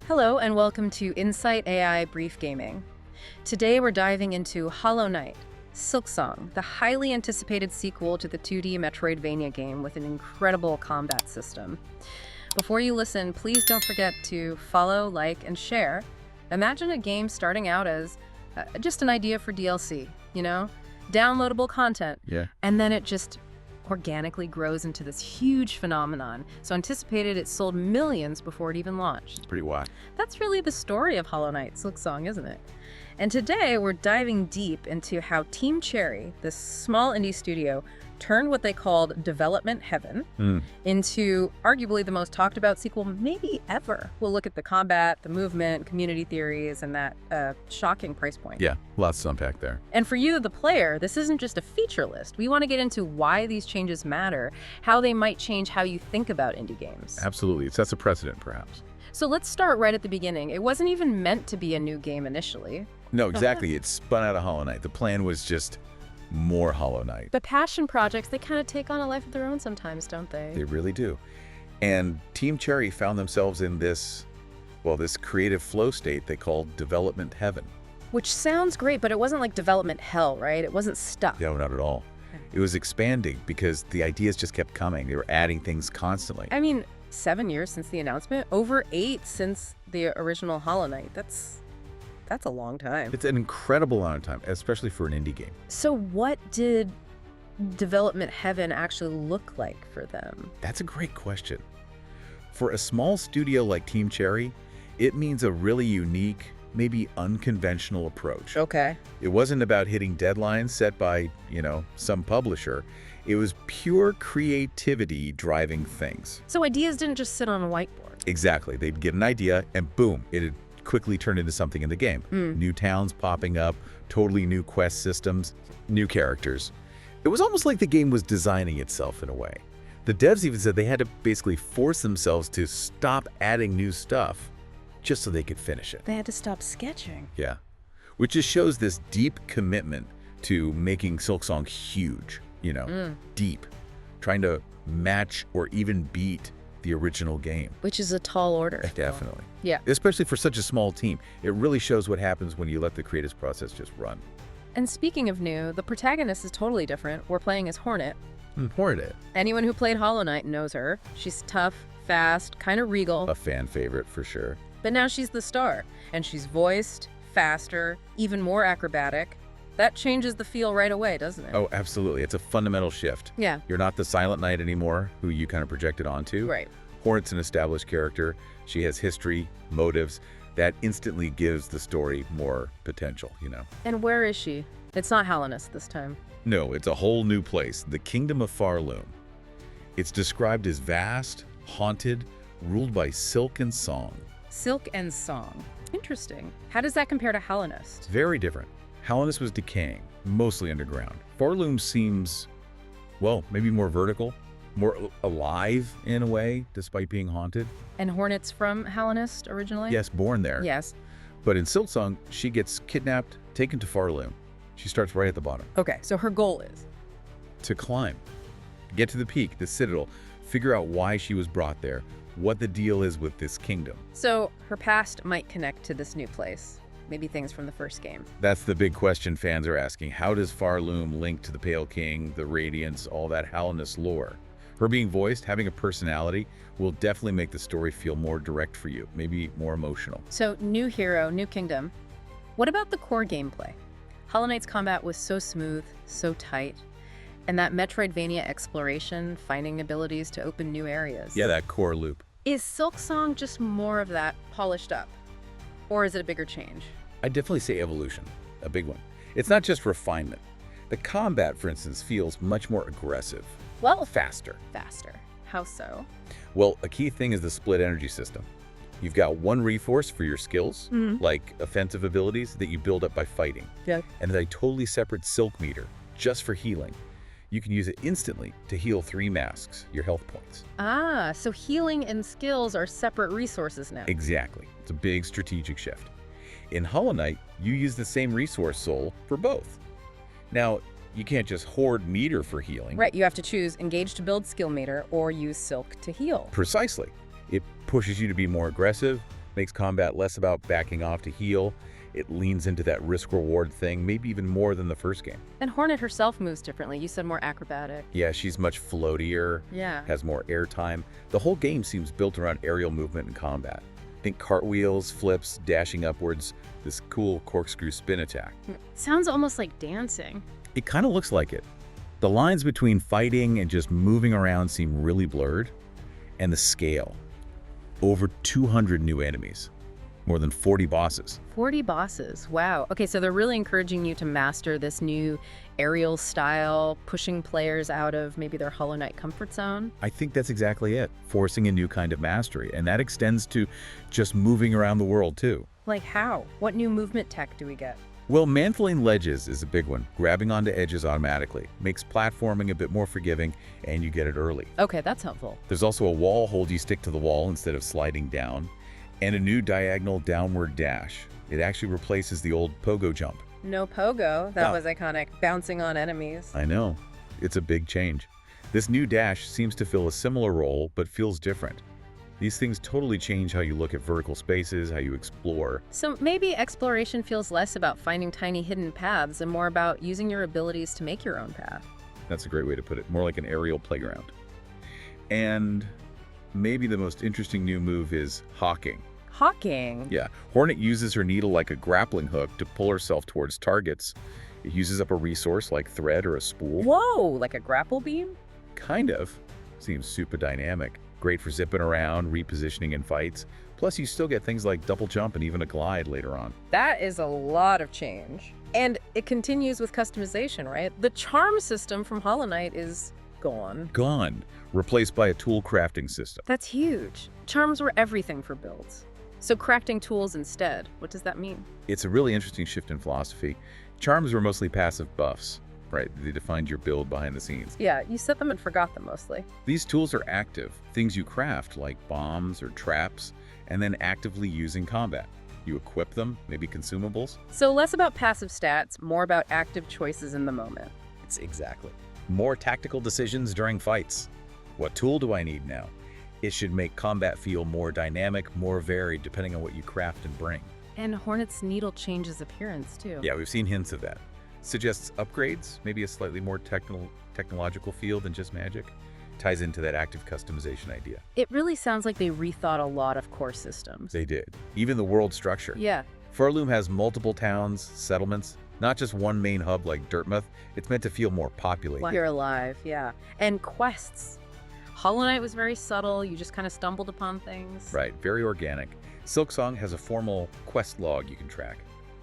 Hello and welcome to Insight AI Brief Gaming. Today we're diving into Hollow Knight, Silksong, the highly anticipated sequel to the 2D Metroidvania game with an incredible combat system. Before you listen, please don't forget to follow, like, and share. Imagine a game starting out as just an idea for DLC, downloadable content. Yeah. And then it just organically grows into this huge phenomenon. So anticipated it sold millions before it even launched. It's pretty wild. That's really the story of Hollow Knight, Silksong, isn't it? And today we're diving deep into how Team Cherry, this small indie studio, turned what they called development heaven into arguably the most talked about sequel maybe ever. We'll look at the combat, the movement, community theories, and that shocking price point. Yeah, lots to unpack there. And for you, the player, this isn't just a feature list. We want to get into why these changes matter, how they might change how you think about indie games. Absolutely. It sets a precedent, perhaps. So let's start right at the beginning. It wasn't even meant to be a new game initially. No, exactly. It spun out of Hollow Knight. The plan was just more Hollow Knight. But passion projects, they kind of take on a life of their own sometimes, don't they? They really do. And Team Cherry found themselves in this creative flow state they called development heaven. Which sounds great, but it wasn't like development hell, right? It wasn't stuck. No, not at all. It was expanding because the ideas just kept coming. They were adding things constantly. I mean, 7 years since the announcement, over 8 since the original Hollow Knight. That's a long time. It's an incredible amount of time, especially for an indie game. So what did development heaven actually look like for them? That's a great question. For a small studio like Team Cherry, it means a really unique, maybe unconventional approach. Okay. It wasn't about hitting deadlines set by, some publisher. It was pure creativity driving things. So ideas didn't just sit on a whiteboard. Exactly. They'd get an idea and boom, it'd quickly turn into something in the game. New towns popping up, totally new quest systems, new characters. It was almost like the game was designing itself in a way. The devs even said they had to basically force themselves to stop adding new stuff just so they could finish it. They had to stop sketching. Yeah. Which just shows this deep commitment to making Silksong huge, deep, trying to match or even beat the original game. Which is a tall order. Definitely. Yeah. Especially for such a small team. It really shows what happens when you let the creative process just run. And speaking of new, the protagonist is totally different. We're playing as Hornet. Hornet. Anyone who played Hollow Knight knows her. She's tough, fast, kind of regal. A fan favorite for sure. But now she's the star. And she's voiced, faster, even more acrobatic. That changes the feel right away, doesn't it? Oh, absolutely. It's a fundamental shift. Yeah. You're not the Silent Knight anymore, who you kind of projected onto. Right. Hornet's an established character. She has history, motives. That instantly gives the story more potential, And where is she? It's not Hallownest this time. No, it's a whole new place, the Kingdom of Farloom. It's described as vast, haunted, ruled by silk and song. Silk and song. Interesting. How does that compare to Hallownest? Very different. Hallownest was decaying, mostly underground. Farloom seems, maybe more vertical, more alive in a way, despite being haunted. And Hornet's from Hallownest originally? Yes, born there. Yes. But in Silksong, she gets kidnapped, taken to Farloom. She starts right at the bottom. Okay, so her goal is? To climb, get to the peak, the citadel, figure out why she was brought there, what the deal is with this kingdom. So her past might connect to this new place. Maybe things from the first game. That's the big question fans are asking. How does Farloom link to the Pale King, the Radiance, all that Hallownest lore? Her being voiced, having a personality, will definitely make the story feel more direct for you, maybe more emotional. So new hero, new kingdom. What about the core gameplay? Hollow Knight's combat was so smooth, so tight, and that Metroidvania exploration, finding abilities to open new areas. Yeah, that core loop. Is Silksong just more of that polished up? Or is it a bigger change? I'd definitely say evolution, a big one. It's not just refinement. The combat, for instance, feels much more aggressive. Well, Faster. How so? Well, a key thing is the split energy system. You've got one reforce for your skills, like offensive abilities that you build up by fighting. Yeah. And then a totally separate silk meter, just for healing. You can use it instantly to heal 3 masks, your health points. Ah, so healing and skills are separate resources now. Exactly. It's a big strategic shift. In Hollow Knight, you use the same resource soul for both. Now, you can't just hoard meter for healing. Right, you have to choose engage to build skill meter or use silk to heal. Precisely. It pushes you to be more aggressive, Makes combat less about backing off to heal. It leans into that risk-reward thing, maybe even more than the first game. And Hornet herself moves differently. You said more acrobatic. Yeah, she's much floatier, Yeah. has more airtime. The whole game seems built around aerial movement and combat. Think cartwheels, flips, dashing upwards, this cool corkscrew spin attack. Sounds almost like dancing. It kind of looks like it. The lines between fighting and just moving around seem really blurred. And the scale. Over 200 new enemies. More than 40 bosses. 40 bosses. Wow. Okay, so they're really encouraging you to master this new aerial style, pushing players out of maybe their Hollow Knight comfort zone. I think that's exactly it. Forcing a new kind of mastery. And that extends to just moving around the world, too. Like how? What new movement tech do we get? Well, mantling ledges is a big one. Grabbing onto edges automatically. Makes platforming a bit more forgiving, and you get it early. Okay, that's helpful. There's also a wall hold you stick to the wall instead of sliding down. And a new diagonal downward dash. It actually replaces the old pogo jump. No pogo. That No. was iconic. Bouncing on enemies. I know. It's a big change. This new dash seems to fill a similar role, but feels different. These things totally change how you look at vertical spaces, how you explore. So maybe exploration feels less about finding tiny hidden paths and more about using your abilities to make your own path. That's a great way to put it. More like an aerial playground. And maybe the most interesting new move is hawking. Hawking. Yeah, Hornet uses her needle like a grappling hook to pull herself towards targets. It uses up a resource like thread or a spool. Whoa, like a grapple beam? Kind of. Seems super dynamic. Great for zipping around, repositioning in fights. Plus, you still get things like double jump and even a glide later on. That is a lot of change. And it continues with customization, right? The charm system from Hollow Knight is gone. Gone. Replaced by a tool crafting system. That's huge. Charms were everything for builds. So crafting tools instead, what does that mean? It's a really interesting shift in philosophy. Charms were mostly passive buffs, right? They defined your build behind the scenes. Yeah, you set them and forgot them mostly. These tools are active, things you craft like bombs or traps, and then actively use in combat. You equip them, maybe consumables. So less about passive stats, more about active choices in the moment. It's exactly. More tactical decisions during fights. What tool do I need now? It should make combat feel more dynamic, more varied, depending on what you craft and bring. And Hornet's needle changes appearance too. Yeah, we've seen hints of that. Suggests upgrades, maybe a slightly more technological feel than just magic. Ties into that active customization idea. It really sounds like they rethought a lot of core systems. They did. Even the world structure. Yeah. Furloom has multiple towns, settlements, not just one main hub like Dirtmouth. It's meant to feel more populated. You're alive, yeah. And quests. Hollow Knight was very subtle. You just kind of stumbled upon things. Right, very organic. Silksong has a formal quest log you can track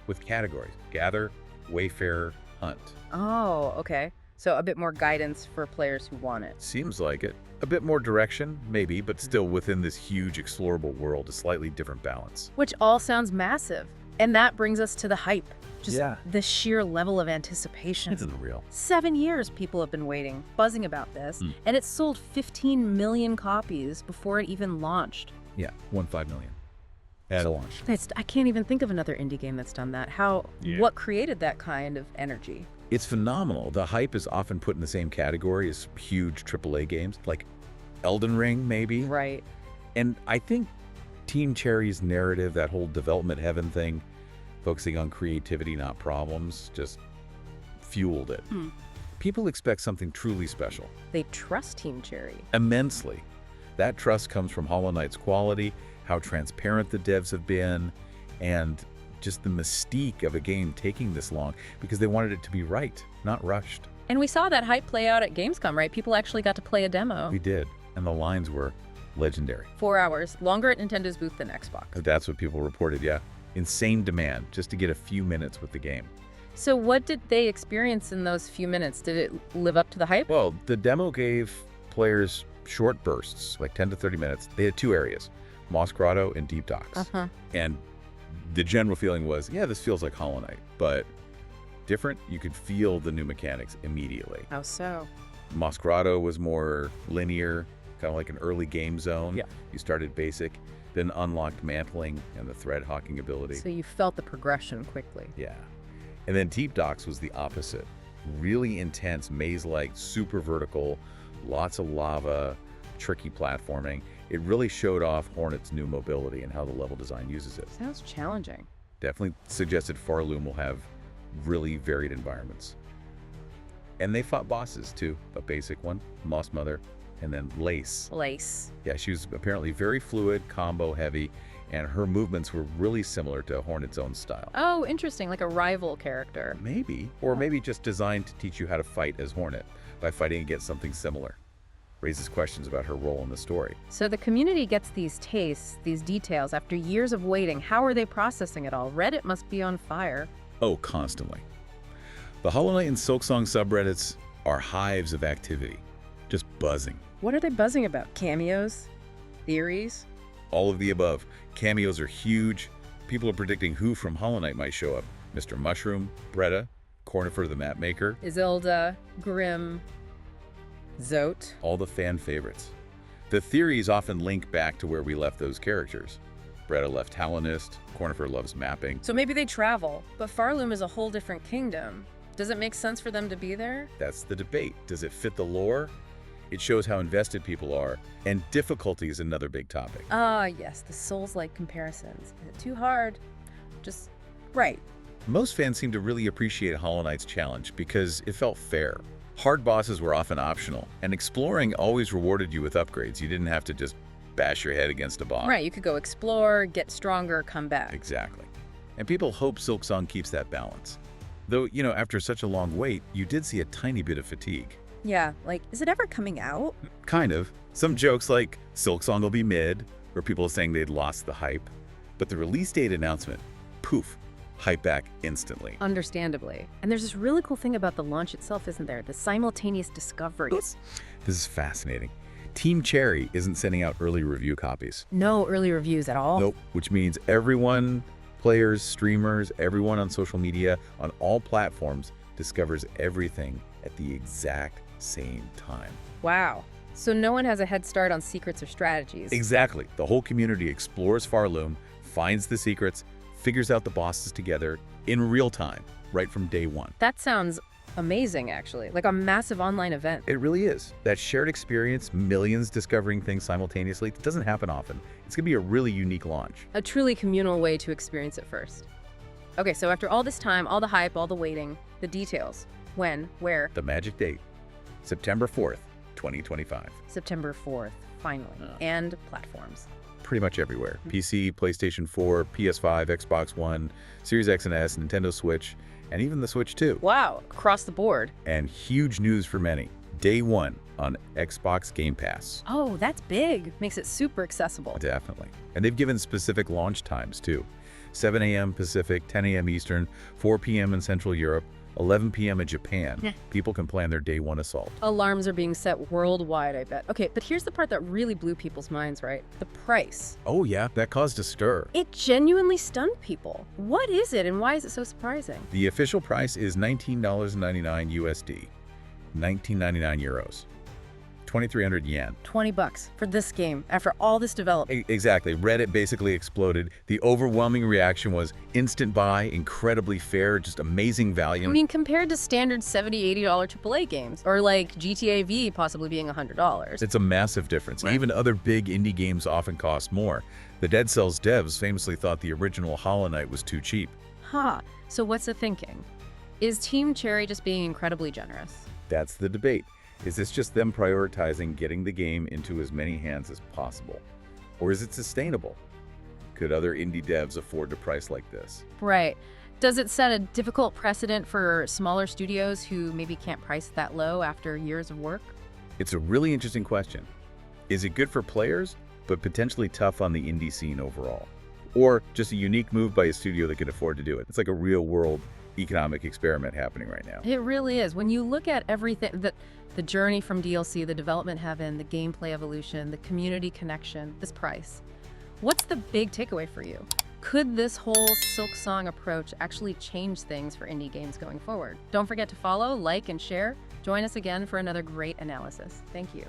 with categories: gather, wayfarer, hunt. Oh, okay. So a bit more guidance for players who want it. Seems like it. A bit more direction, maybe, but still within this huge explorable world, a slightly different balance. Which all sounds massive. And that brings us to the hype. Just Yeah. the sheer level of anticipation. It's unreal. 7 years people have been waiting, buzzing about this, and it sold 15 million copies before it even launched. Yeah, 1.5 million. At launch. I can't even think of another indie game that's done that. What created that kind of energy? It's phenomenal. The hype is often put in the same category as huge AAA games, like Elden Ring, maybe. Right. And I think Team Cherry's narrative, that whole development heaven thing, focusing on creativity, not problems, just fueled it. People expect something truly special. They trust Team Cherry. Immensely. That trust comes from Hollow Knight's quality, how transparent the devs have been, and just the mystique of a game taking this long because they wanted it to be right, not rushed. And we saw that hype play out at Gamescom, right? People actually got to play a demo. We did, and the lines were legendary. 4 hours, longer at Nintendo's booth than Xbox. That's what people reported, yeah. Insane demand just to get a few minutes with the game. So what did they experience in those few minutes? Did it live up to the hype? Well, the demo gave players short bursts, like 10 to 30 minutes. They had two areas, Moss Grotto and Deep Docks. Uh-huh. And the general feeling was, yeah, this feels like Hollow Knight, but different. You could feel the new mechanics immediately. How so? Moss Grotto was more linear, kind of like an early game zone. Yeah. You started basic, then unlocked mantling and the thread hawking ability. So you felt the progression quickly. Yeah. And then Deep Docks was the opposite. Really intense, maze-like, super vertical, lots of lava, tricky platforming. It really showed off Hornet's new mobility and how the level design uses it. Sounds challenging. Definitely suggested Farloom will have really varied environments. And they fought bosses too. A basic one, Moss Mother, and then Lace. Lace. Yeah, she was apparently very fluid, combo heavy, and her movements were really similar to Hornet's own style. Oh, interesting, like a rival character. Maybe. Or maybe just designed to teach you how to fight as Hornet by fighting against something similar. Raises questions about her role in the story. So the community gets these tastes, these details, after years of waiting. How are they processing it all? Reddit must be on fire. Oh, constantly. The Hollow Knight and Silksong subreddits are hives of activity, just buzzing. What are they buzzing about? Cameos? Theories? All of the above. Cameos are huge. People are predicting who from Hollow Knight might show up. Mr. Mushroom, Bretta, Cornifer the Map Maker. Isilda, Grim, Zote. All the fan favorites. The theories often link back to where we left those characters. Bretta left Talonist, Cornifer loves mapping. So maybe they travel, but Farloom is a whole different kingdom. Does it make sense for them to be there? That's the debate. Does it fit the lore? It shows how invested people are, and difficulty is another big topic. Ah, yes, the Souls-like comparisons. Is it too hard? Just right. Most fans seem to really appreciate Hollow Knight's challenge because it felt fair. Hard bosses were often optional, and exploring always rewarded you with upgrades. You didn't have to just bash your head against a boss. Right, you could go explore, get stronger, come back. Exactly. And people hope Silksong keeps that balance. Though, after such a long wait, you did see a tiny bit of fatigue. Yeah, like, is it ever coming out? Kind of. Some jokes like Silksong will be mid, or people saying they'd lost the hype. But the release date announcement, poof, hype back instantly. Understandably. And there's this really cool thing about the launch itself, isn't there? The simultaneous discoveries. This is fascinating. Team Cherry isn't sending out early review copies. No early reviews at all? Nope, which means everyone, players, streamers, everyone on social media, on all platforms, discovers everything at the exact same time. Wow. So no one has a head start on secrets or strategies. Exactly. The whole community explores Farloom, finds the secrets, figures out the bosses together in real time, right from day one. That sounds amazing, actually. Like a massive online event. It really is. That shared experience, millions discovering things simultaneously, it doesn't happen often. It's going to be a really unique launch. A truly communal way to experience it first. Okay, so after all this time, all the hype, all the waiting, the details. When, where? The magic date, September 4th, 2025. September 4th, finally. And platforms. Pretty much everywhere. PC, PlayStation 4, PS5, Xbox One, Series X and S, Nintendo Switch, and even the Switch 2. Wow, across the board. And huge news for many. Day one on Xbox Game Pass. Oh, that's big. Makes it super accessible. Definitely. And they've given specific launch times too. 7 a.m. Pacific, 10 a.m. Eastern, 4 p.m. in Central Europe, 11 p.m. in Japan. People can plan their day one assault. Alarms are being set worldwide, I bet. Okay, but here's the part that really blew people's minds, right? The price. Oh yeah, that caused a stir. It genuinely stunned people. What is it and why is it so surprising? The official price is $19.99 USD, 19.99 euros, 2,300 yen. 20 bucks for this game after all this development. Exactly. Reddit basically exploded. The overwhelming reaction was instant buy, incredibly fair, just amazing value. I mean, compared to standard $70, $80 AAA games, or like GTA V possibly being $100. It's a massive difference. Right. Even other big indie games often cost more. The Dead Cells devs famously thought the original Hollow Knight was too cheap. Huh. So what's the thinking? Is Team Cherry just being incredibly generous? That's the debate. Is this just them prioritizing getting the game into as many hands as possible? Or is it sustainable? Could other indie devs afford to price like this? Right. Does it set a difficult precedent for smaller studios who maybe can't price that low after years of work? It's a really interesting question. Is it good for players, but potentially tough on the indie scene overall? Or just a unique move by a studio that can afford to do it? It's like a real-world economic experiment happening right now. It really is. When you look at everything, the journey from DLC, the development heaven, the gameplay evolution, the community connection, this price, what's the big takeaway for you? Could this whole Silksong approach actually change things for indie games going forward? Don't forget to follow, like, and share. Join us again for another great analysis. Thank you.